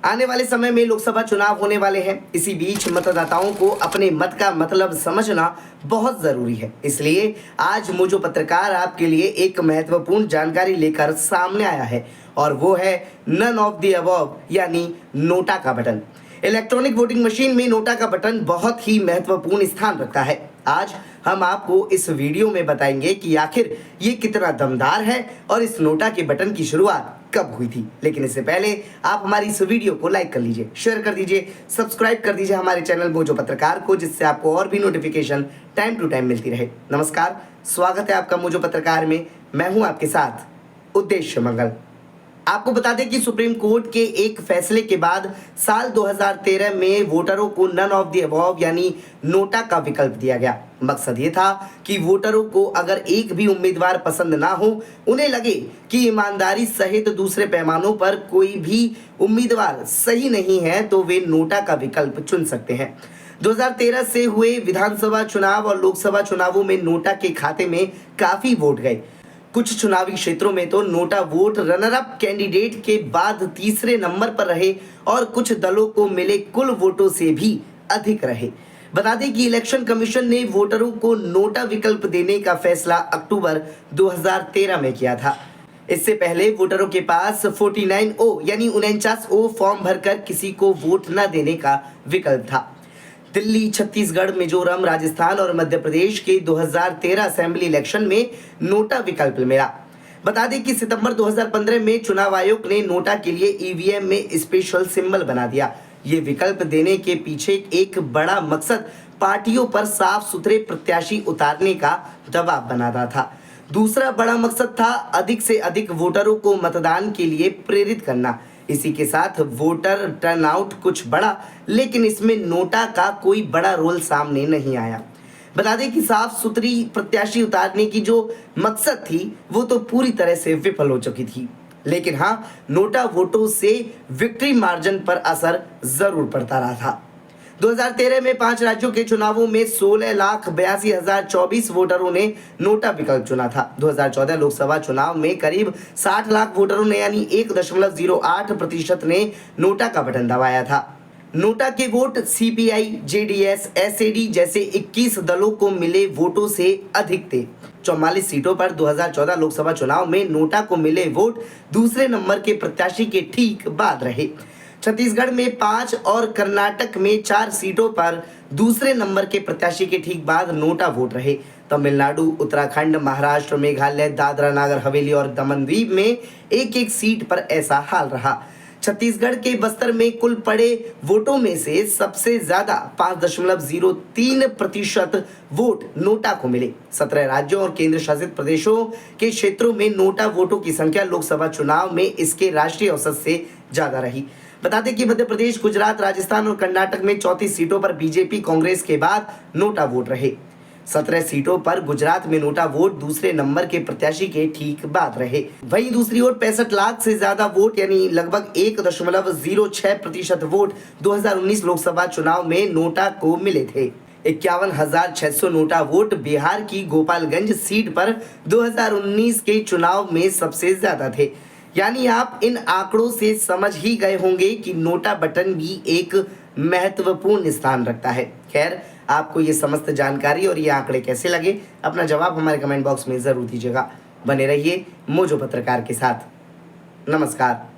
आने वाले समय में लोकसभा चुनाव होने वाले हैं। इसी बीच मतदाताओं को अपने मत का मतलब समझना बहुत जरूरी है। इसलिए आज मोजो पत्रकार आपके लिए एक महत्वपूर्ण जानकारी लेकर सामने आया है और वो है नन ऑफ द अबव यानी नोटा का बटन। इलेक्ट्रॉनिक वोटिंग मशीन में नोटा का बटन बहुत ही महत्वपूर्ण स्थान रखता है। आज हम आपको इस वीडियो में बताएंगे कि आखिर ये कितना दमदार है और इस नोटा के बटन की शुरुआत कब हुई थी। लेकिन इससे पहले आप हमारी इस वीडियो को लाइक कर लीजिए, शेयर कर दीजिए, सब्सक्राइब कर दीजिए हमारे चैनल मोजो पत्रकार को, जिससे आपको और भी नोटिफिकेशन टाइम टू टाइम मिलती रहे। नमस्कार, स्वागत है आपका मोजो पत्रकार में। मैं हूं आपके साथ उद्देश्य मंगल। आपको बता दें कि सुप्रीम कोर्ट के एक फैसले के बाद साल 2013 में वोटरों को नन ऑफ द अबव यानी नोटा का विकल्प दिया गया। मकसद ये था कि वोटरों को अगर एक भी उम्मीदवार पसंद ना हो, उन्हें लगे कि ईमानदारी सहित दूसरे पैमानों पर कोई भी उम्मीदवार सही नहीं है, तो वे नोटा का विकल्प चुन सकते हैं। 2013 से हुए विधानसभा चुनाव और लोकसभा चुनावों में नोटा के खाते में काफी वोट गए। कुछ चुनावी क्षेत्रों में तो NOTA vote runner up candidate के बाद तीसरे नंबर पर रहे और कुछ दलों को मिले कुल वोटों से भी अधिक रहे। बता दें कि इलेक्शन कमीशन ने वोटरों को नोटा विकल्प देने का फैसला अक्टूबर 2013 में किया था। इससे पहले वोटरों के पास 49O यानी 49O फॉर्म भरकर किसी को वोट न देने का विकल्प था। दिल्ली, छत्तीसगढ़, मिजोरम, राजस्थान और मध्य प्रदेश के 2013 असेंबली इलेक्शन में नोटा विकल्प मिला। बता दें कि सितंबर 2015 में चुनाव आयोग ने नोटा के लिए ईवीएम में स्पेशल सिंबल बना दिया। ये विकल्प देने के पीछे एक बड़ा मकसद पार्टियों पर साफ सुथरे प्रत्याशी उतारने का दबाव बनाना था। दूसरा बड़ा मकसद था अधिक से अधिक वोटरों को मतदान के लिए प्रेरित करना। इसी के साथ वोटर टर्नआउट कुछ बढ़ा, लेकिन इसमें नोटा का कोई बड़ा रोल सामने नहीं आया। बता दें कि साफ सुथरी प्रत्याशी उतारने की जो मकसद थी वो तो पूरी तरह से विफल हो चुकी थी। लेकिन हाँ, नोटा वोटों से विक्ट्री मार्जिन पर असर जरूर पड़ता रहा था। 2013 में 5 राज्यों के चुनावों में 16,82,024 वोटरों ने नोटा विकल्प चुना था। 2014 लोकसभा चुनाव में करीब 60 लाख वोटरों ने यानी 1.08% ने नोटा का बटन दबाया था। नोटा के वोट सीपीआई, जेडीएस, एसएडी जैसे 21 दलों को मिले वोटों से अधिक थे। 44 सीटों पर 2014 लोकसभा चुनाव में नोटा को मिले वोट दूसरे नंबर के प्रत्याशी के ठीक बाद रहे। छत्तीसगढ़ में 5 और कर्नाटक में 4 सीटों पर दूसरे नंबर के प्रत्याशी के ठीक बाद नोटा वोट रहे। तमिलनाडु, उत्तराखंड, महाराष्ट्र, मेघालय, दादरा नगर हवेली और दमन दीव में एक एक सीट पर ऐसा हाल रहा। छत्तीसगढ़ के बस्तर में कुल पड़े वोटों में से सबसे ज्यादा 5.03% वोट नोटा को मिले। 17 राज्यों और केंद्र शासित प्रदेशों के क्षेत्रों में नोटा वोटों की संख्या लोकसभा चुनाव में इसके राष्ट्रीय औसत से ज्यादा रही। बता दें कि मध्य प्रदेश, गुजरात, राजस्थान और कर्नाटक में 34 सीटों पर बीजेपी कांग्रेस के बाद नोटा वोट रहे। 17 सीटों पर गुजरात में नोटा वोट दूसरे नंबर के प्रत्याशी के ठीक बाद रहे। वहीं दूसरी ओर 65 लाख से ज्यादा वोट यानी लगभग 1.06% वोट 2019 लोकसभा चुनाव में नोटा को मिले थे। 51,600 नोटा वोट बिहार की गोपालगंज सीट पर 2019 के चुनाव में सबसे ज्यादा थे। यानी आप इन आंकड़ों से समझ ही गए होंगे कि नोटा बटन भी एक महत्वपूर्ण स्थान रखता है। खैर, आपको ये समस्त जानकारी और ये आंकड़े कैसे लगे, अपना जवाब हमारे कमेंट बॉक्स में जरूर दीजिएगा। बने रहिए मोजो पत्रकार के साथ। नमस्कार।